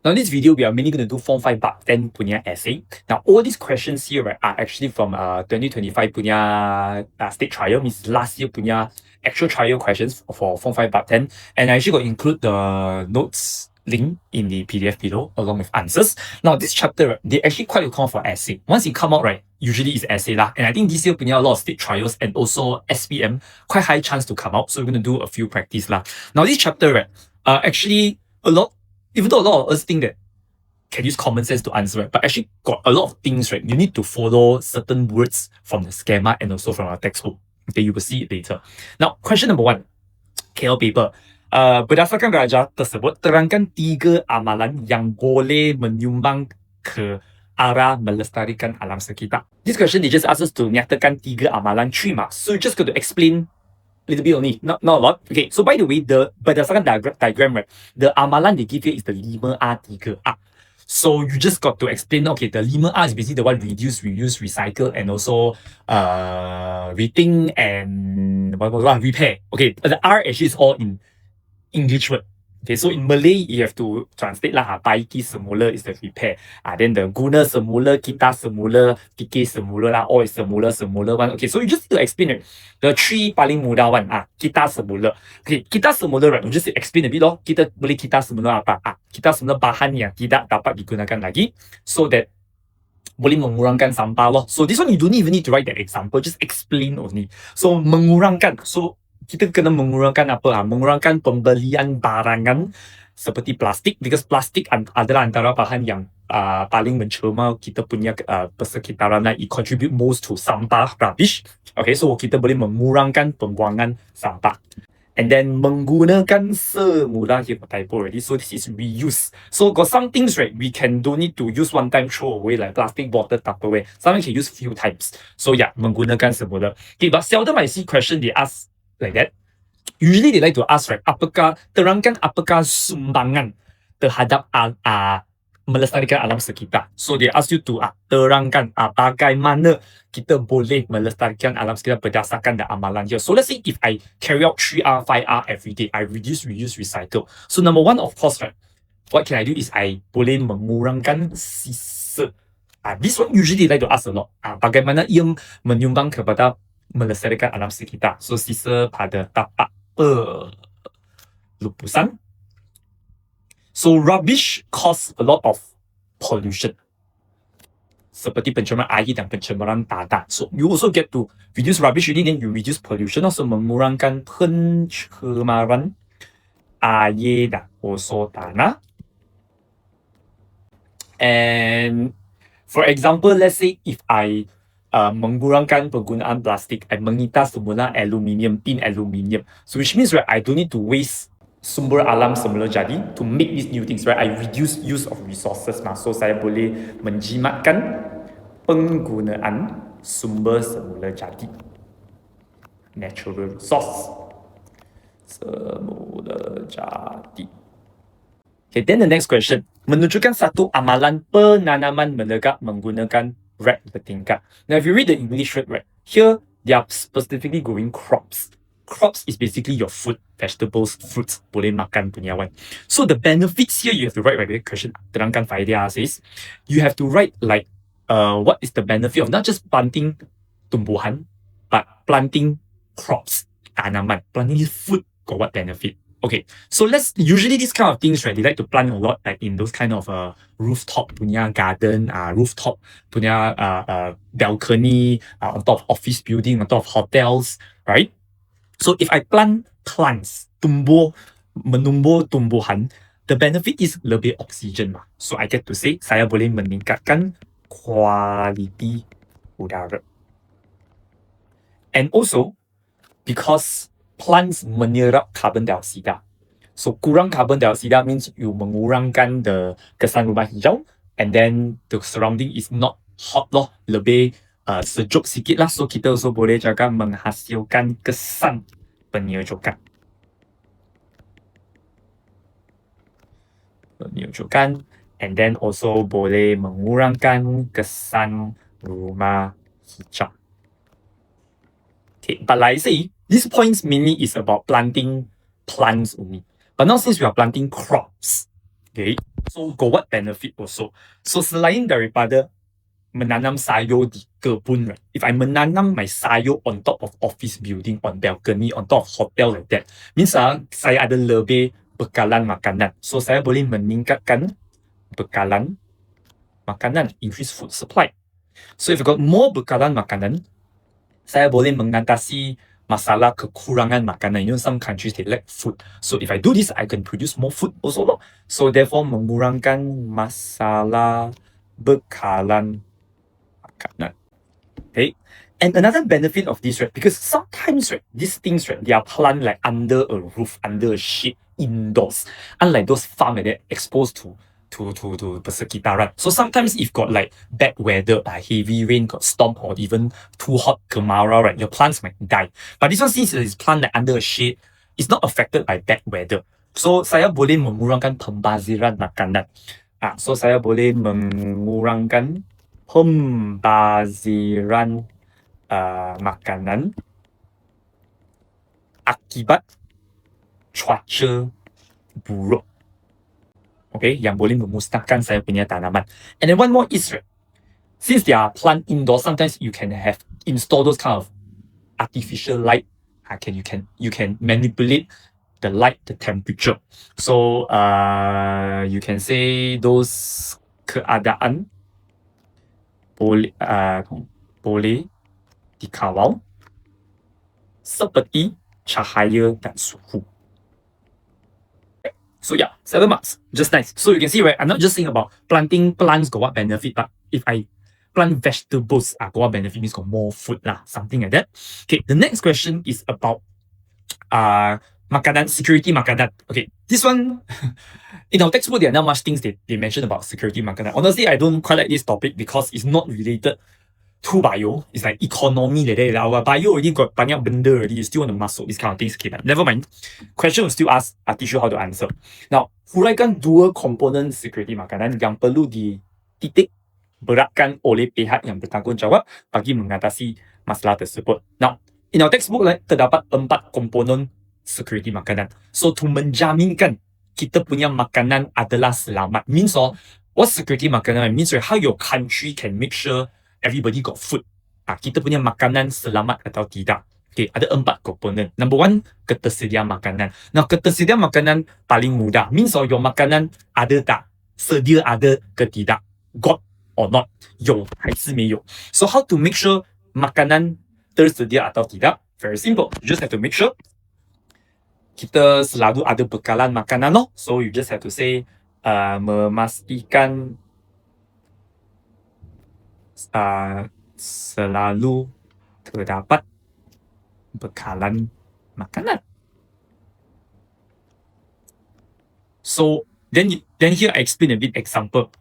Now, in this video, we are mainly going to do Form 5 Part 10 punya essay. Now, all these questions here, right, are actually from 2025 punya state trial, means last year punya actual trial questions for Form 5 Part 10. And I actually got include the notes link in the PDF below along with answers. Now, this chapter, they actually quite common for essay. Once it come out, right, usually it's essay lah. And I think this year punya a lot of state trials and also SPM, quite high chance to come out. So we're going to do a few practice lah. Now, this chapter, right, actually even though a lot of us think that can use common sense to answer, right, but actually got a lot of things, right, you need to follow certain words from the schema and also from our textbook. Okay, you will see it later. Now, question number 1, KL paper. Berdasarkan raja tersebut, terangkan 3 amalan yang boleh menyumbang ke arah melestarikan alam sekitar. This question, they just ask us to nyatakan 3 amalan, 3 marks. So you're just going to explain a little bit only, not a lot. Okay, so by the way, berdasarkan diagram, right, the amalan they give you is the 5A, 3A. So you just got to explain, okay, the 5A is basically the one reduce, reuse, recycle, and also rethink and repair. Okay, the R actually is all in English word. Okay, so in Malay, you have to translate lah. Baiki semula is the repair. Then the guna semula, kita semula, fikir semula lah. All is semula one. Okay, so you just need to explain it. The 3 paling mudah one. Kita semula. Okay, kita semula, right? You just explain a bit loh. Kita boleh kita semula apa? Kita semula bahan yang tidak dapat digunakan lagi, so that boleh mengurangkan sampah loh. So this one you don't even need to write that example. Just explain only. So mengurangkan. So kita kena mengurangkan apa? Mengurangkan pembelian barangan seperti plastik, because plastik adalah antara bahan yang paling mencemar kita punya persekitaran. It contribute most to sampah, rubbish. Okay, so kita boleh mengurangkan pembuangan sampah. And then menggunakan semula, here typo already. So this is reuse. So got some things, right, we don't need to use one time throw away, like plastic bottle Tupperware. Sometimes you can use few times. So yeah, menggunakan semula. Okay, but seldom I see question they ask like that. Usually they like to ask, right, terangkan apakah sumbangan terhadap melestarikan alam sekitar. So they ask you to terangkan bagaimana kita boleh melestarikan alam sekitar berdasarkan the amalan here. So let's say if I carry out 3R, 5R every day, I reduce, reuse, recycle. So number 1, of course, right, what can I do is I boleh mengurangkan sisa. This one usually they like to ask a lot. Bagaimana ia menyumbang kepada melestarikan alam sekitar. So sisa pada tapak pelupusan. So rubbish cause a lot of pollution, seperti pencemaran air dan pencemaran tanah. So you also get to reduce rubbish, then you reduce pollution. Also mengurangkan pencemaran air dan also tanah. And for example, let's say if I mengurangkan penggunaan plastik and mengita semula aluminium, tin aluminium. So which means, right, I don't need to waste sumber alam semula jadi to make these new things, right? I reduce use of resources mah. So saya boleh menjimatkan penggunaan sumber semula jadi, natural resource semula jadi. Okay, then the next question, menunjukkan satu amalan penanaman melegak menggunakan red bertingkat. Now, if you read the English word, right, here they are specifically going crops. Crops is basically your food, vegetables, fruits, boleh makan punya one. So the benefits here you have to write, right? The question terangkan faedah says you have to write like what is the benefit of not just planting tumbuhan, but planting crops, tanaman, planting food got what benefit. Okay, so usually these kind of things, right, they like to plant a lot, like in those kind of rooftop punya garden, rooftop punya balcony, on top of office building, on top of hotels, right? So if I plant plants, menumbuh tumbuhan, the benefit is lebih oxygen mah. So I get to say, saya boleh meningkatkan kualiti udara. And also, because plants menyerap carbon dioxide. So kurang carbon dioxide means you mengurangkan the kesan rumah hijau, and then the surrounding is not hot loh, lebih sejuk sikit lah. So kita also boleh juga menghasilkan kesan penyejukan. And then also boleh mengurangkan kesan rumah hijau. Okay, but like I say, these points mainly is about planting plants only. But now since we are planting crops, okay, So got what benefit also? So selain daripada menanam sayur di kebun, right? If I menanam my sayur on top of office building, on balcony, on top of hotel like that, means saya ada lebih bekalan makanan. So saya boleh meningkatkan bekalan makanan, increase food supply. So if I got more bekalan makanan, saya boleh mengatasi masalah kekurangan makanan. You know, some countries they lack food. So if I do this, I can produce more food also. So therefore mengurangkan masalah bekalan makanan. Okay. And another benefit of this, right? Because sometimes, right, these things, right, they are planted like under a roof, under a shade, indoors. Unlike those farm that are exposed to Sekitaran. So sometimes if got like bad weather, heavy rain, got storm, or even too hot Kemarau, right, your plants might die. But this one, since it is planted like under a shade, it's not affected by bad weather. So saya boleh mengurangkan pembaziran makanan. So saya boleh mengurangkan pembaziran makanan akibat cuaca buruk. Okay, yang boleh memusnahkan saya punya tanaman. And then one more is, right, since they are plant indoors, sometimes you can have install those kind of artificial light. You can manipulate the light, the temperature. So you can say those keadaan boleh dikawal seperti cahaya dan suhu. So yeah, 7 marks, just nice. So you can see, right, I'm not just saying about planting plants got what benefit, but if I plant vegetables, got what benefit means got more food lah, something like that. Okay, the next question is about makanan, security makanan. Okay, this one, in our textbook, there are not much things they mention about security makanan. Honestly, I don't quite like this topic because it's not related to bio. It's like economy like that. Our bio already got banyak benda already. You still want to masuk these kind of things. Okay, but never mind. Question will still ask, teach you how to answer. Now, huraikan dua komponen security makanan yang perlu dititik beratkan oleh pihak yang bertanggungjawab bagi mengatasi masalah tersebut. Now, in our textbook, terdapat 4 komponen security makanan. So, to menjaminkan kita punya makanan adalah selamat. Means what security makanan means, right, how your country can make sure everybody got food. Kita punya makanan selamat atau tidak. Okay, ada 4 komponen. Number 1, ketersediaan makanan. Now, ketersediaan makanan paling mudah. Means your makanan ada tak? Sedia ada ke tidak? Got or not? 有还是没有? So how to make sure makanan tersedia atau tidak? Very simple. You just have to make sure kita selalu ada bekalan makanan. So you just have to say memastikan selalu terdapat bekalan makanan. So then here I explain a bit example.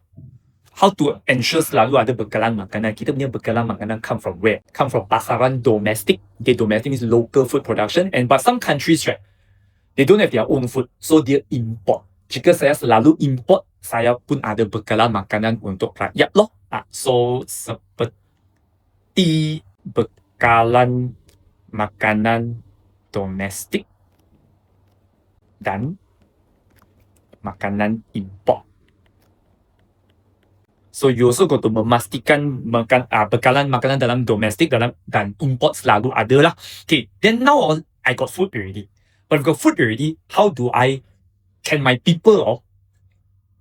How to ensure selalu ada bekalan makanan. Kita punya bekalan makanan come from where? Come from pasaran domestic. Okay, domestic means local food production. But some countries, right, they don't have their own food. So they import. Jika saya selalu import, saya pun ada bekalan makanan untuk rakyat loh. So seperti bekalan makanan domestik dan makanan import. So you also got to memastikan bekalan makanan dalam domestik dan import selalu ada lah. Okay, then now I got food already. But I've got food already, how can my people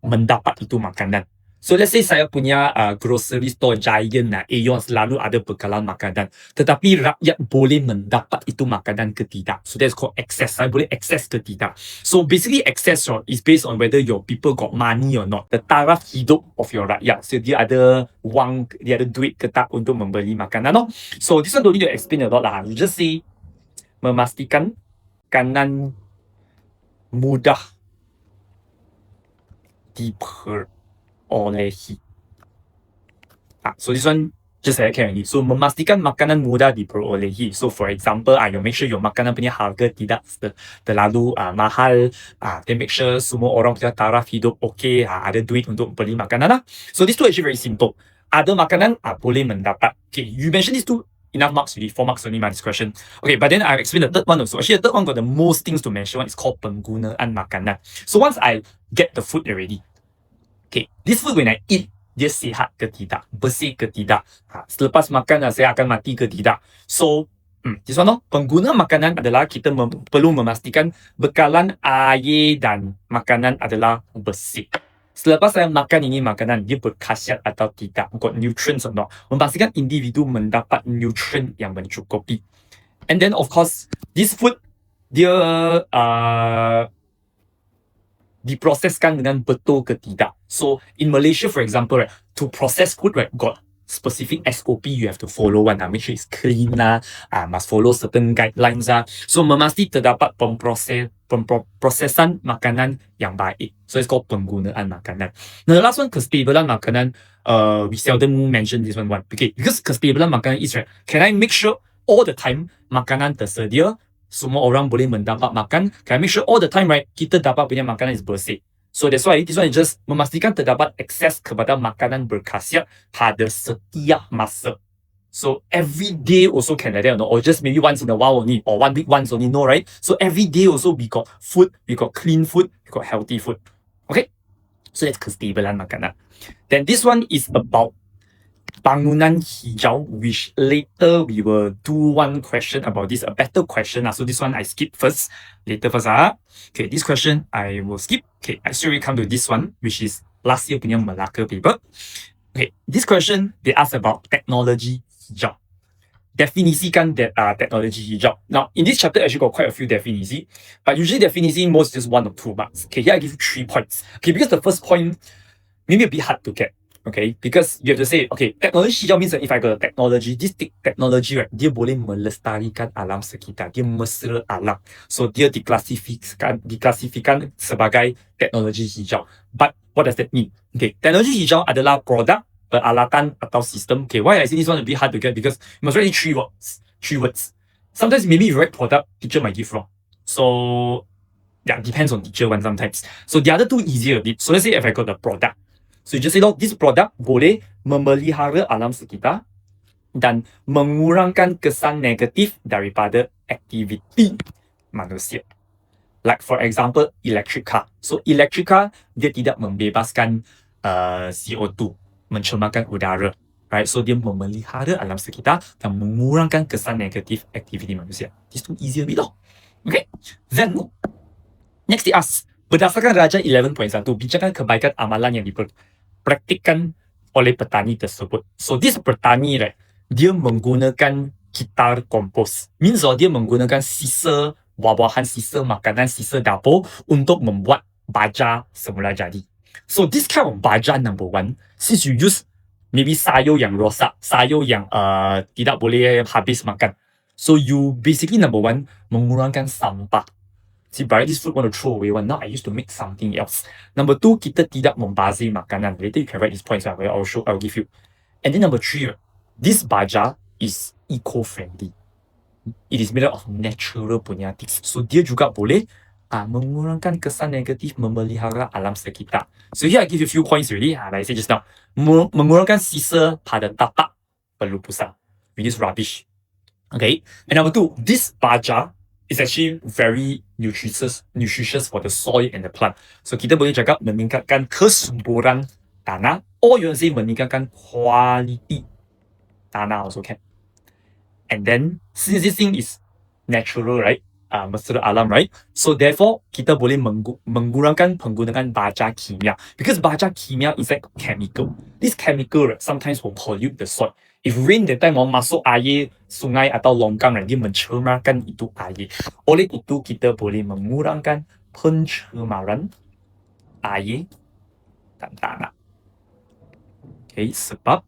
mendapat itu makanan? So let's say saya punya grocery store giant Aeon selalu ada bekalan makanan. Tetapi rakyat boleh mendapat itu makanan ke tidak. So that's called access. Saya boleh access ke tidak. So basically access is based on whether your people got money or not. The taraf hidup of your rakyat. So dia ada wang, dia ada duit ke tak untuk membeli makanan. So this one don't need to explain a lot lah. You just say memastikan makanan mudah diperolehi. So this one just like can already. So memastikan makanan mudah diperolehi. So for example, you make sure your makanan punya harga tidak terlalu mahal. Then make sure semua orang punya taraf hidup okay, ada duit untuk beli makanan lah. So these two actually very simple. Ada makanan boleh mendapat. Okay, you mentioned these two. Enough marks already. 4 marks only my question. Okay, but then I explained the third one also. Actually, the third one got the most things to mention. One is called penggunaan makanan. So once I get the food already, this food when I eat, dia sihat ke tidak, bersih ke tidak. Selepas makan saya akan mati ke tidak. So, this one pengguna makanan adalah kita perlu memastikan bekalan air dan makanan adalah bersih. Selepas saya makan ini makanan, dia berkhasiat atau tidak, got nutrients or not. Memastikan individu mendapat nutrient yang mencukupi. And then of course, this food dia diproseskan dengan betul ke tidak. So in Malaysia, for example, right, to process food, right, got specific SOP you have to follow one. Make sure it's clean must follow certain guidelines So memasti terdapat pemprosesan makanan yang baik. So it's called penggunaan makanan. Now the last one, kestabilan makanan. We seldom mention this one. Okay, because kestabilan makanan is right. Can I make sure all the time makanan tersedia? Semua orang boleh mendapat makan. Can I make sure all the time, right, kita dapat punya makanan is bersih. So that's why this one is just memastikan terdapat akses kepada makanan berkhasiat pada setiap masa. So every day also can like that, or just maybe once in a while only, or 1 week once only, no, right? So every day also we got food, we got clean food, we got healthy food. Okay? So that's kestabilan makanan. Then this one is about bangunan hijau, which later we will do one question about this, a better question. So this one I skip first, later first. Okay, this question I will skip. Okay, I straight come to this one, which is last year punya Malacca paper. Okay, this question, they ask about teknologi hijau. Definisikan teknologi hijau. Now, in this chapter, actually got quite a few definisi, but usually definisi most just 1 or 2 marks. Okay, here I give you 3 points. Okay, because the first point maybe a bit hard to get. Okay, because you have to say, okay, teknologi hijau means that if I got a technology, this technology, right, dia boleh melestarikan alam sekitar, dia mesra alam. So dia diklasifikasikan sebagai teknologi hijau. But what does that mean? Okay, teknologi hijau adalah produk, peralatan atau sistem. Okay, why I say this one a bit hard to get? Because you must write 3 words. Sometimes maybe you write product, teacher might give wrong. So yeah, depends on teacher one sometimes. So the other 2 easier a bit. So let's say if I got the product. So you just say, this product boleh memelihara alam sekitar dan mengurangkan kesan negatif daripada aktiviti manusia. Like for example, electric car. So electric car, dia tidak membebaskan CO2, mencemarkan udara. Right? So dia memelihara alam sekitar dan mengurangkan kesan negatif aktiviti manusia. This two easier bit loh. Okay? Then, next they ask, berdasarkan Raja 11.1, bincangkan kebaikan amalan yang dipraktikkan oleh petani tersebut. So this petani, right, dia menggunakan kitar kompos. Means dia menggunakan sisa buah-buahan, sisa makanan, sisa dapur untuk membuat baja semula jadi. So this kind of baja number 1, since you use maybe sayur yang rosak, sayur yang tidak boleh habis makan. So you basically number 1, mengurangkan sampah. See, by this food want to throw away one. Now I used to make something else. Number 2, kita tidak membazir makanan. Later you can write these points. I'll give you. And then number 3, this baja is eco-friendly. It is made of natural punya things. So dia juga boleh mengurangkan kesan negatif memelihara alam sekitar. So here I give you a few points already. Like I said just now, mengurangkan sisa pada tapak pelupusan. Reduce rubbish. Okay. And number 2, this baja is actually very nutritious for the soil and the plant. So kita boleh cakap meningkatkan kesuburan tanah, or you want to say meningkatkan quality tanah also can. And then since this thing is natural, right, mesra alam, right, so therefore kita boleh mengurangkan penggunaan baja kimia, because baja kimia is like chemical. This chemical, right, sometimes will pollute the soil. If rain that time masuk air sungai atau longkang, dia mencemarkan itu air. Oleh itu kita boleh mengurangkan pencemaran air dan tanah. Okay, sebab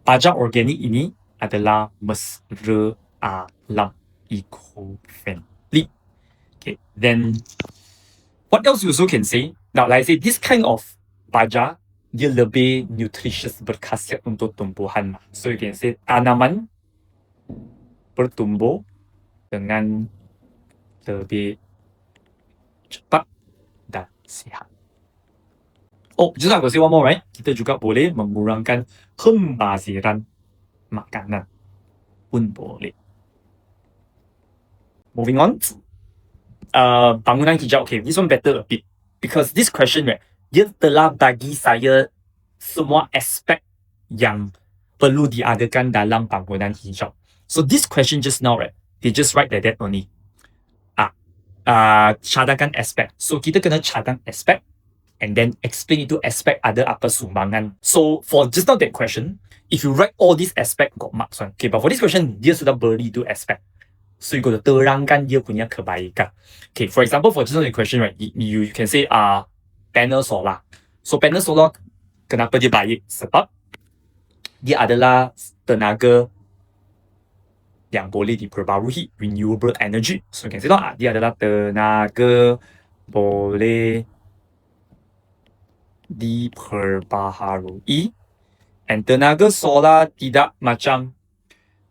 baja organik ini adalah mesra alam, eco-friendly. Okay, then what else you also can say? Now, like I say, this kind of baja, dia lebih nutritious, berkhasiat untuk tumbuhan. So you can say tanaman bertumbuh dengan lebih cepat dan sihat. Oh, just like I say one more, right? Kita juga boleh mengurangkan pembaziran makanan pun boleh. Moving on, bangunan hijau. Okay, this one better a bit, because this question, right, dia telah bagi saya semua aspek yang perlu diadakan dalam bangunan hijau. So this question just now, right, they just write like that only. Cadangkan aspek. So kita kena cadang aspek and then explain itu aspek ada apa sumbangan. So for just now that question, if you write all these aspect got marks one. Okay, but for this question, dia sudah beri itu aspek. So you got to terangkan dia punya kebaikan. Okay, for example, for just now the question, right, you can say panel solar. So panel solar, kenapa dia baik? Sebab dia adalah tenaga yang boleh diperbarui, renewable energy. So you can say dia adalah tenaga boleh diperbaharui. And tenaga solar tidak macam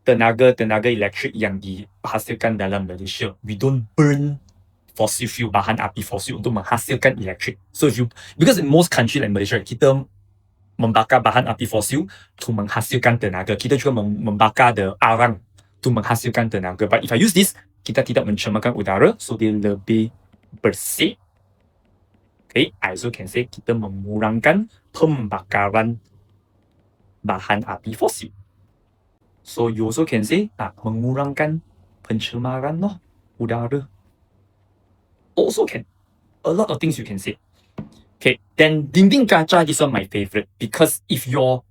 tenaga elektrik yang dihasilkan dalam Malaysia. We don't burn fossil fuel, bahan api fosil untuk menghasilkan elektrik. So because in most countries like Malaysia, kita membakar bahan api fosil untuk menghasilkan tenaga. Kita juga membakar arang untuk menghasilkan tenaga. But if I use this, kita tidak mencemarkan udara, so dia lebih bersih. Okay, I also can say kita mengurangkan pembakaran bahan api fosil. So you also can say mengurangkan pencemaran udara. Also can. A lot of things you can say. Okay, then dinding kaca, this one my favorite, because if your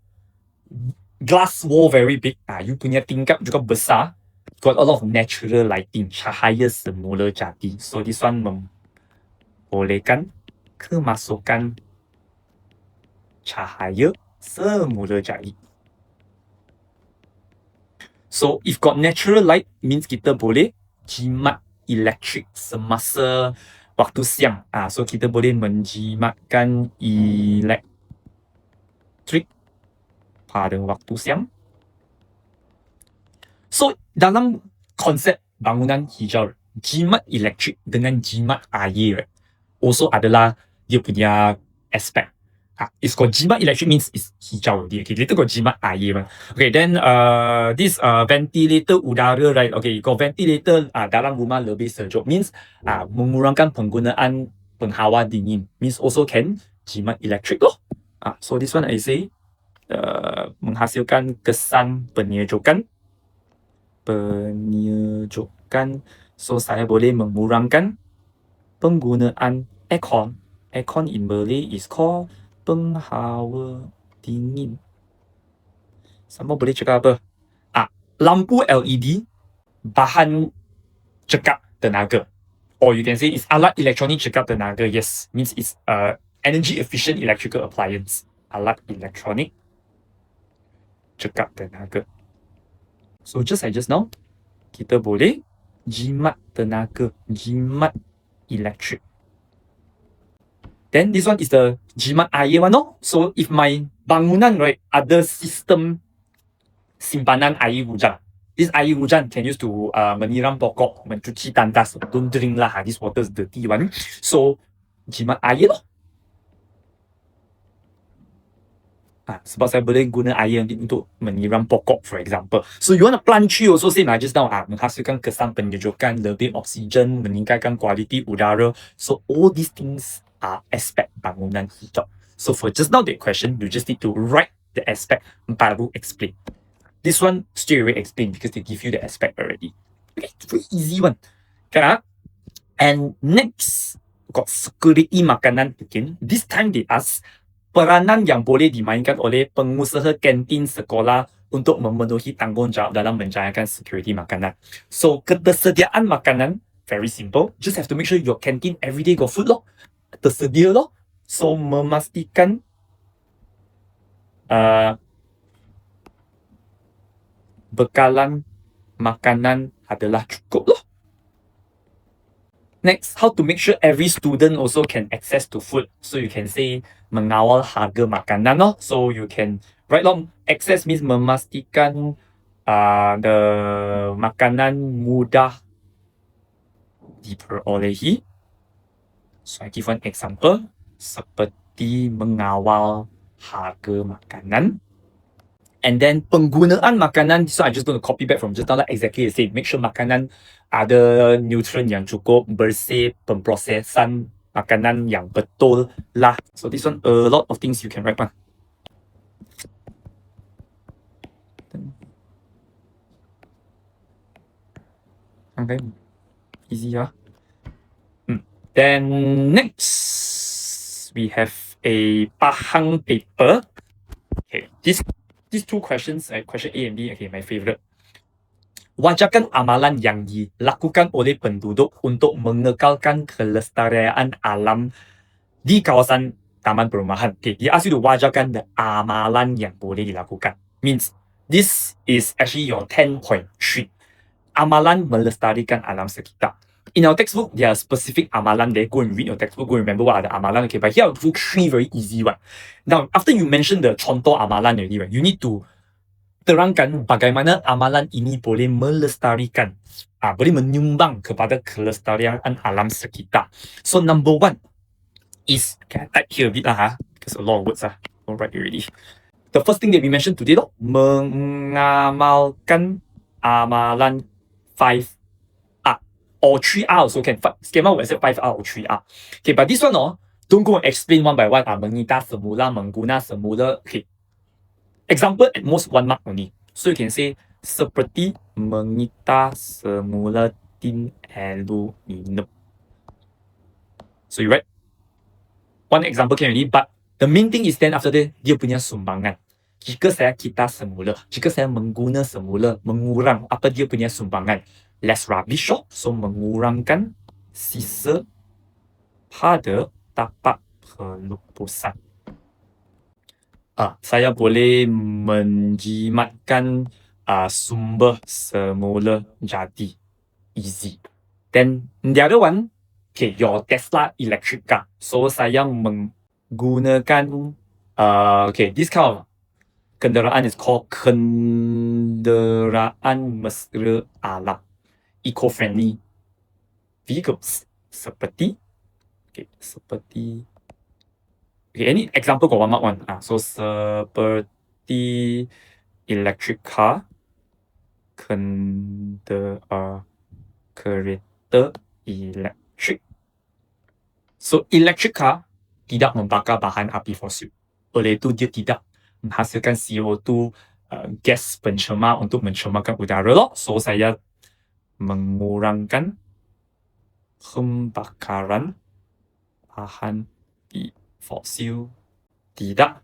glass wall very big, you punya tingkap juga besar, got a lot of natural lighting, cahaya semula jadi. So this one membolehkan kemasukan cahaya semula jadi. So if got natural light, means kita boleh jimat elektrik semasa waktu siang. So kita boleh menjimatkan elektrik pada waktu siang. So dalam konsep bangunan hijau, jimat elektrik dengan jimat air also adalah dia punya aspek. It's called jimat electric, means it's hijau. Okay, later got jimat air. Okay, then this ventilator udara, right? Okay, got ventilator dalam rumah lebih sejuk, means mengurangkan penggunaan penghawa dingin, means also can jimat electric loh. So this one I say menghasilkan kesan penyejukan. So saya boleh mengurangkan penggunaan aircon. Aircon in Malay is called penghawa dingin. Sama boleh cakap apa? Lampu LED bahan cekap tenaga. Or you can say it's alat elektronik cekap tenaga. Yes, means it's energy efficient electrical appliance. Alat elektronik cekap tenaga. So just like just now, kita boleh jimat tenaga, jimat elektrik. Then this one is the jimat air one. So if my bangunan, right, ada sistem simpanan air hujan. This air hujan can use to menyiram pokok, mencuci tandas. Don't drink lah, this water is dirty one. So jimat air loh. Sebab saya boleh guna air untuk menyiram pokok, for example. So you want to plant tree also same just now, menghasilkan kesan penyejukan, lebih oksigen, meningkatkan kualiti udara. So all these things are aspect bangunan hijau. So for just now that question, you just need to write the aspect baru explain. This one straight away explain because they give you the aspect already. Okay, it's very easy one. Okay, and next got sekuriti makanan again. This time they ask peranan yang boleh dimainkan oleh pengusaha kantin sekolah untuk memenuhi tanggungjawab dalam menjayakan sekuriti makanan. So ketersediaan makanan very simple. Just have to make sure your canteen everyday got food loh. Tersedia loh. So memastikan bekalan makanan adalah cukup loh. Next, how to make sure every student also can access to food. So you can say mengawal harga makanan loh. So you can write long access means memastikan the makanan mudah diperolehi. So I give one example seperti mengawal harga makanan. And then penggunaan makanan, so I'm just going to copy back from just now, like exactly the same. Make sure makanan ada nutrient yang cukup, bersih, pemprosesan makanan yang betul lah. So this one, a lot of things you can write on. Okay, easy, huh? Then next, we have a pahang paper. Okay, these two questions, question A and B, okay, my favorite. Wajarkan amalan yang dilakukan oleh penduduk untuk mengekalkan kelestarian alam di kawasan taman perumahan. Okay, dia ask you to wajarkan the amalan yang boleh dilakukan. Means this is actually your 10.3. Amalan melestarikan alam sekitar. In our textbook, there are specific amalan there. Go and read your textbook, go and remember what are the amalan. Okay, but here I'll do 3 very easy one. Now, after you mention the contoh amalan already, right, you need to terangkan bagaimana amalan ini boleh melestarikan, boleh menyumbang kepada kelestarian alam sekitar. So number 1 is, can I type here a bit lah, because a lot of words don't write already. The first thing that we mentioned today, mengamalkan amalan 5R or 3R also can. Schema will say 5R or 3R. Okay, but this one don't go and explain one by one. Mengita semula, mengguna semula. Okay. Example at most 1 mark only. So you can say seperti mengita semula tin aluminium. So you write 1 example can already, but the main thing is then after that dia punya sumbangan. Jika saya kita semula, jika saya mengguna semula, mengurang apa dia punya sumbangan? Less rubbish, so mengurangkan sisa pada tapak pelupusan. Saya boleh menjimatkan sumber semula jadi. Easy. Then the other one, okay, your Tesla electric car. So saya menggunakan okay, this kind of kenderaan is called kenderaan mesra alam, eco-friendly vehicles. Seperti okay, any example got 1 mark one. So seperti electric car, kereta elektrik. So electric car tidak membakar bahan api fosil. Oleh itu dia tidak menghasilkan CO2 gas pencemar untuk mencemarkan udara loh. So saya mengurangkan pembakaran bahan api fosil, tidak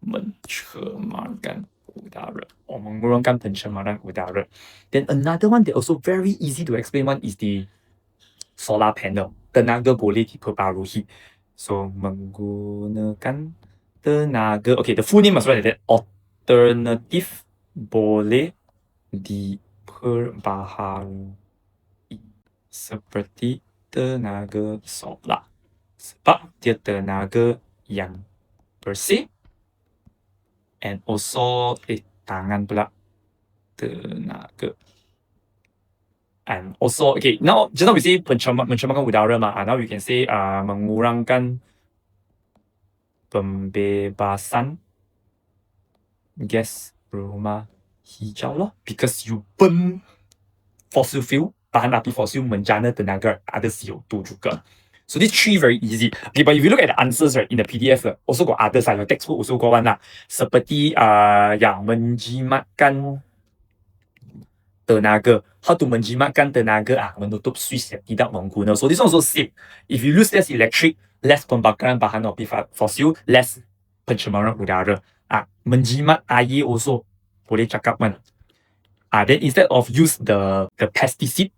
mencemarkan udara or mengurangkan pencemaran udara. Then another one that also very easy to explain one is the solar panel. Tenaga boleh diperbarui. So menggunakan tenaga, okay, the full name must write like that. Alternatif boleh diperbaharui seperti tenaga solar. Sebab dia tenaga yang bersih. And also tangan pula tenaga. And also, okay, now just now we say mencemarkan udara now you can say mengurangkan pembebasan gas rumah hijau loh, because you burn fossil fuel, bahan api fosil menjana tenaga, ada CO2 juga. So these 3 very easy. Okay, but if you look at the answers right in the PDF, also got others, your textbook also got one lah. Seperti yang menjimatkan tenaga. How to menjimatkan tenaga? Menutup switch yang tidak mengguna. So this one also same. If you use less electric, less pembakaran bahan api fosil, less pencemaran udara. Menjimat air also boleh cakap man. Then instead of use the pesticide,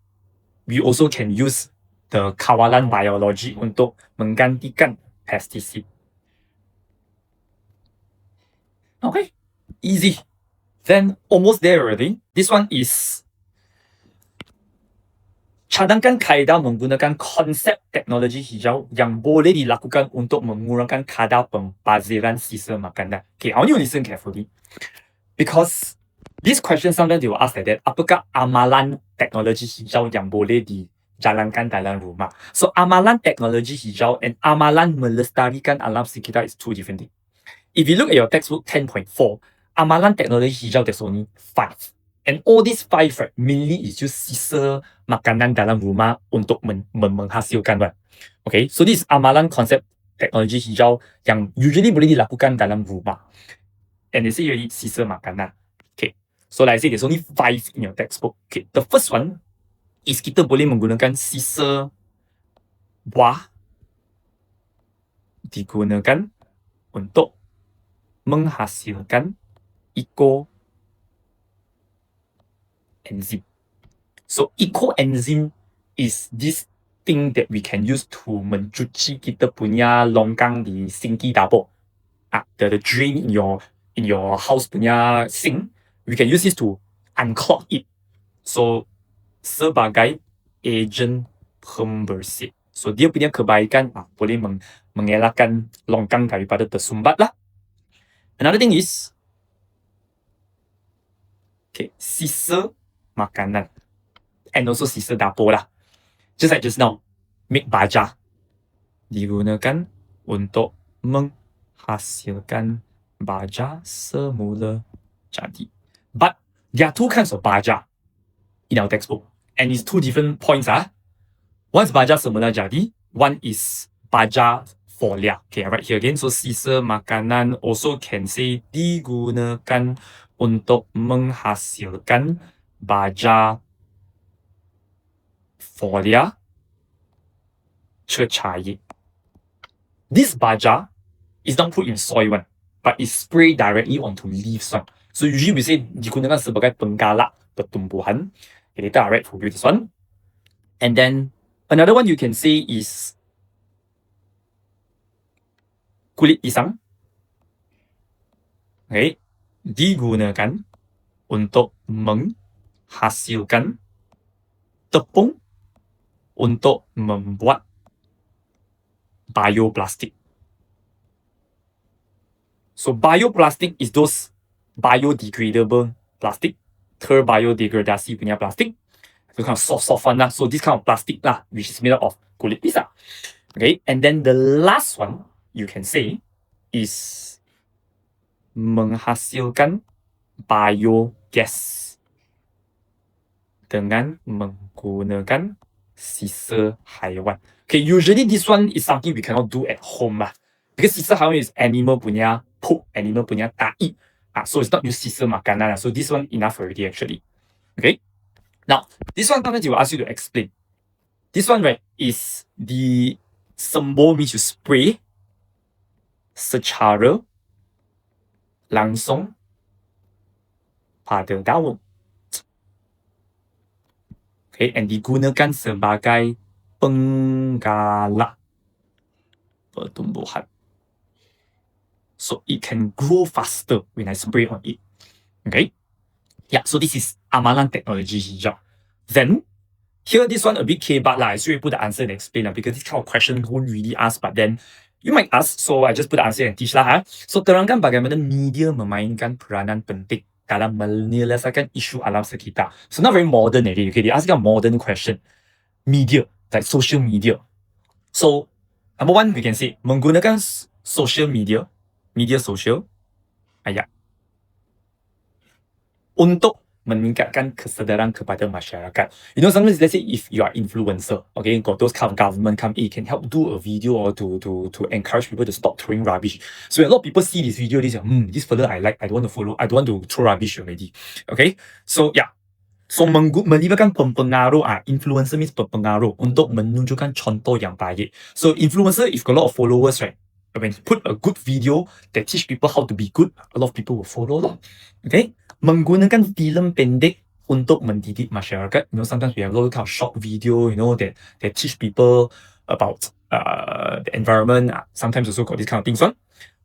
we also can use the kawalan biologi untuk menggantikan pesticide. Okay, easy. Then almost there already. This one is cadangkan kaedah menggunakan konsep teknologi hijau yang boleh dilakukan untuk mengurangkan kadar pembaziran sisa makanan. Okay, I want you to listen carefully. Because this question sometimes they will ask like that, apakah amalan teknologi hijau yang boleh dijalankan dalam rumah? So amalan teknologi hijau and amalan melestarikan alam sekitar is 2 different things. If you look at your textbook 10.4, amalan teknologi hijau, there's only 5. And all these five, right, mainly is just sisa makanan dalam rumah untuk menghasilkan, right? Okay, so this is Amalan concept teknologi hijau yang usually boleh dilakukan dalam rumah. And they say you eat sisa makanan. Okay, so like I say, there's only five in your textbook. Okay, the first one is kita boleh menggunakan sisa buah digunakan untuk menghasilkan eco-enzim. So eco-enzim is this thing that we can use to mencuci kita punya longkang di sinki dapur. The drain in your house punya sink, we can use this to unclog it. So sebagai agent pembersih. So dia punya kebaikan boleh mengelakkan longkang daripada tersumbat lah. Another thing is, okay, sisa makanan and also sisa dapur lah. Just like just now, make baja digunakan untuk menghasilkan baja semula jadi. But there are two kinds of baja in our textbook, and it's two different points. One's baja semula jadi, one is baja folia. Okay, right here again. So sisa makanan also can say digunakan untuk menghasilkan baja folia cecair. This baja is not put in soil one, but is sprayed directly onto leaves one. So usually we say digunakan sebagai penggalak pertumbuhan. Okay, later I write for you this one. And then another one you can say is kulit pisang. Okay, digunakan untuk menghasilkan tepung untuk membuat bioplastik. So bioplastic is those biodegradable plastic, terbiodegradasi punya plastic. So kind of soft one lah. So this kind of plastic lah, which is made up of kulit pisang. Okay, and then the last one you can say is menghasilkan biogas dengan menggunakan sisa haiwan. Okay, usually this one is something we cannot do at home lah, because sisa haiwan is animal punya poop, animal punya tai. So it's not just sisa makanan. So this one enough already actually. Okay, now this one sometimes you will ask you to explain. This one, right, is the symbol means you spray secara langsung pada daun. Okay, and digunakan sebagai penggalak pertumbuhan. So it can grow faster when I spray on it. Okay, yeah, so this is Amalan Teknologi hijau. Then here, this one a bit K-but lah. I still put the answer and explain because this kind of question won't really ask, but then you might ask, so I just put the answer and teach lah. So terangkan bagaimana media memainkan peranan penting dalam menyelesaikan isu alam sekitar. So not very modern already. Okay, they ask a modern question. Media, like social media. So number one, we can say menggunakan social media sosial, untuk meningkatkan kesedaran kepada masyarakat. You know, sometimes let's say if you are influencer, okay, got those kind of government come in, can help do a video or to encourage people to stop throwing rubbish. So when a lot of people see this video, they say, this fella I like, I don't want to follow, I don't want to throw rubbish already. Okay, so yeah. So melibatkan pempengaruh, influencer means pempengaruh untuk menunjukkan contoh yang baik. So influencer, if got a lot of followers, right, when you put a good video that teach people how to be good, a lot of people will follow. Okay, menggunakan filem pendek untuk mendidik masyarakat. You know, sometimes we have a lot of kind of short video, you know, that teach people about the environment. Sometimes also got this kind of things.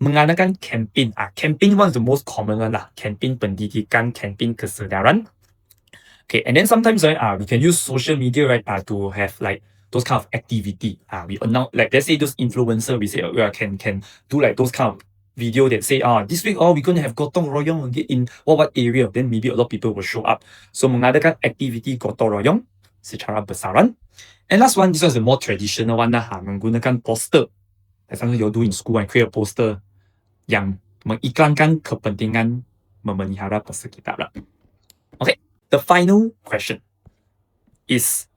Mengadakan campaign. Campaign one is the most common one lah. Campaign pendidikan, campaign kesedaran. Okay, and then sometimes we can use social media, right, to have like those kind of activity. We announce, like let's say those influencer, we say can do like those kind of video that say this week we're going to have gotong royong in what area, then maybe a lot of people will show up. So mengadakan activity gotong royong secara besaran. And last one, this one is the more traditional one lah, menggunakan poster. Like something you do in school and create a poster yang mengiklankan kepentingan memelihara persekitaran. Okay, The final question is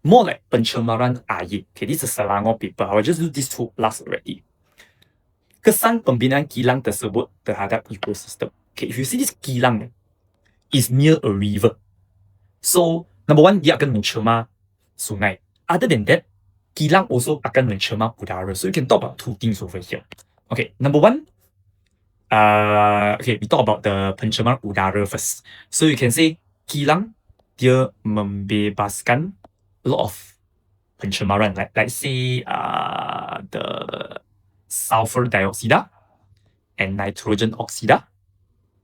more like Pencemaran air. Okay, this is Selangor paper. I will just do these two last already. Kesan pembinaan kilang tersebut terhadap ekosistem. Okay, if you see this kilang is near a river. So, number one, dia akan mencemar sungai. Other than that, kilang also akan mencemar udara. So, you can talk about two things over here. Okay, number one, we talk about the pencemar udara first. So, you can say kilang dia membebaskan a lot of pencemaran, like say the sulfur dioxide and nitrogen oxide.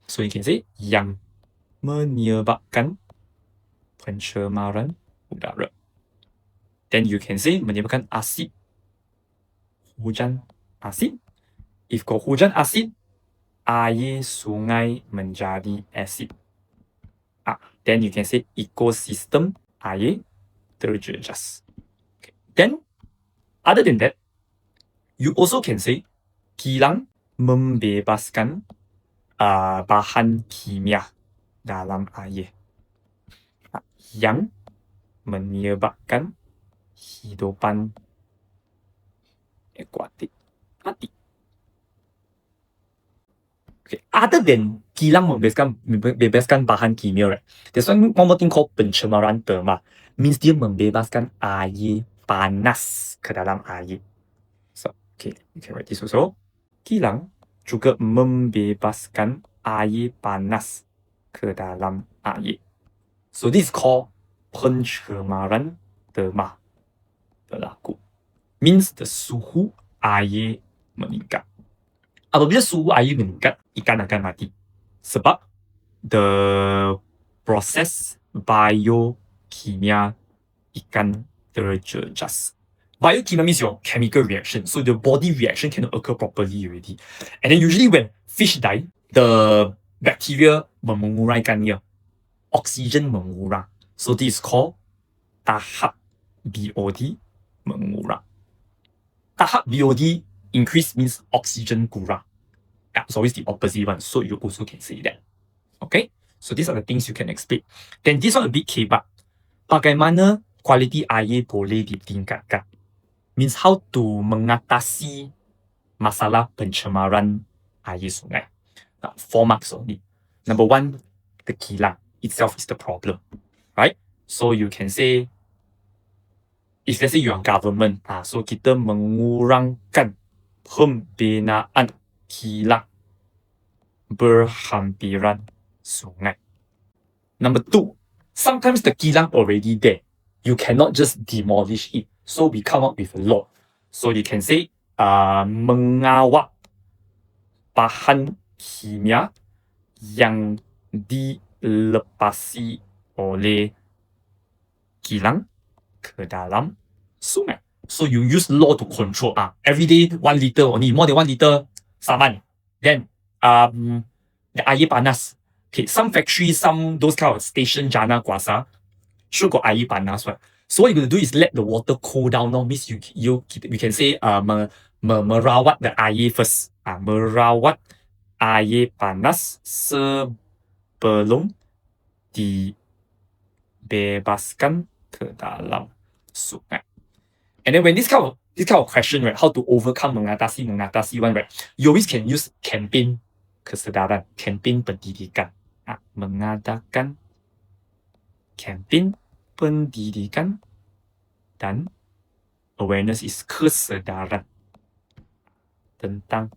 So you can say yang menyebabkan pencemaran udara. Then you can say menyebabkan asid, hujan asid. If got hujan asid, air sungai menjadi asid. Then you can say ekosistem air terjejas. Okay. Then, other than that, you also can say kilang membebaskan bahan kimia dalam air yang menyebabkan hidupan akuatik mati. Okay. Other than kilang membebaskan bahan kimia, right? There's one more thing called pencemaran terma. Means dia membebaskan air panas ke dalam air. So, okay, you can write this also. Kilang juga membebaskan air panas ke dalam air. So this is called pencemaran terma berlaku. Means the suhu air meningkat. Apabila suhu air meningkat, ikan akan mati. Sebab the proses biokimia ikan terjejas. Biokimia means your chemical reaction. So the body reaction cannot occur properly already. And then usually when fish die, the bacteria menguraikannya. Oxygen mengurang. So this is called tahap BOD mengurang. Tahap BOD increase means oxygen kurang. It's always the opposite one. So you also can say that. Okay? So these are the things you can explain. Then this one a bit kebab. Bagaimana kualiti air boleh ditingkatkan? Means how to mengatasi masalah pencemaran air sungai. Now, 4 marks only. Number one, the kilang itself is the problem, right? So you can say, if let's say you are government, so kita mengurangkan pembinaan kilang berhampiran sungai. Number two, sometimes the kilang already there. You cannot just demolish it. So we come up with a law. So you can say mengawal bahan kimia yang dilepasi oleh kilang ke dalam sungai. So you use law to control. Every day 1 liter only, more than 1 liter saman. Then the air panas. Okay, some factories, some those kind of station jana kuasa, sure got air panas, right? So what you're going to do is let the water cool down. Now means you can say merawat the air first. Merawat air panas sebelum dibebaskan ke dalam sungai. And then when this kind of question, right, how to overcome mengatasi one, right, you always can use campaign kesedaran, campaign pendidikan. Mengadakan campaign pendidikan dan awareness is kesedaran tentang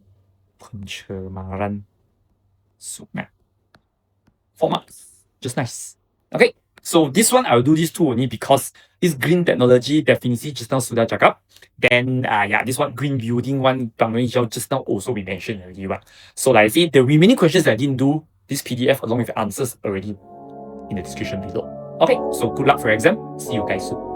pencemaran sungai. 4 marks, just nice. Okay, so this one I will do these two only because this green technology definitely just now sudah cakap. Then this one green building one bangunan hijau just now also we mentioned already, right? So like I say, the remaining questions that I didn't do, this PDF along with the answers already in the description below. Okay, so good luck for your exam. See you guys soon.